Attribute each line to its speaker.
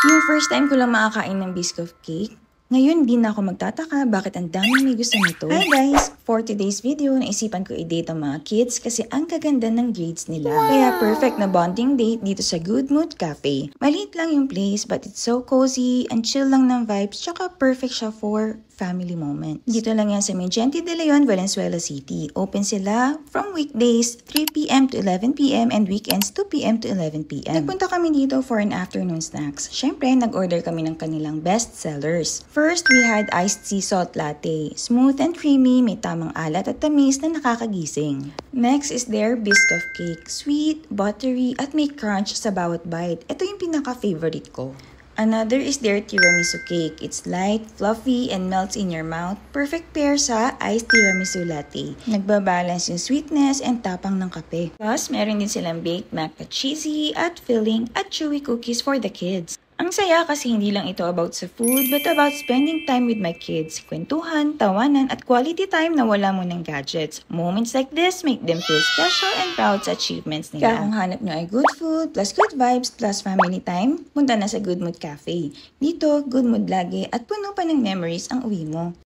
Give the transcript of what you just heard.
Speaker 1: Yung first time ko lang makakain ng biscuit cake, ngayon di na ako magtataka bakit ang daming may gusto nito. Hi guys! For today's video, naisipan ko i-date ang mga kids kasi ang kaganda ng grades nila. Wow! Kaya perfect na bonding date dito sa Good Mood Cafe. Maliit lang yung place but it's so cozy, and chill lang ng vibes, tsaka perfect siya for family moments. Dito lang yan sa Gente de Leon, Valenzuela City. Open sila from weekdays 3 p.m. to 11 p.m. and weekends 2 p.m. to 11 p.m. Nagpunta kami dito for an afternoon snacks. Syempre, nag-order kami ng kanilang best sellers. First, we had iced sea salt latte. Smooth and creamy, may tamang alat at tamis na nakakagising. Next is their biscuit cake. Sweet, buttery, at may crunch sa bawat bite. Ito yung pinaka-favorite ko. Another is their tiramisu cake. It's light, fluffy, and melts in your mouth. Perfect pair sa iced tiramisu latte. Nagbabalance yung sweetness and tapang ng kape. Plus, meron din silang baked mac na cheesy at filling at chewy cookies for the kids. Ang saya kasi hindi lang ito about sa food, but about spending time with my kids. Kwentuhan, tawanan, at quality time na wala mo ng gadgets. Moments like this make them feel special and proud sa achievements nila. Kaya kung hanap nyo ay good food, plus good vibes, plus family time, punta na sa Good Mood Cafe. Dito, good mood lagi at puno pa ng memories ang uwi mo.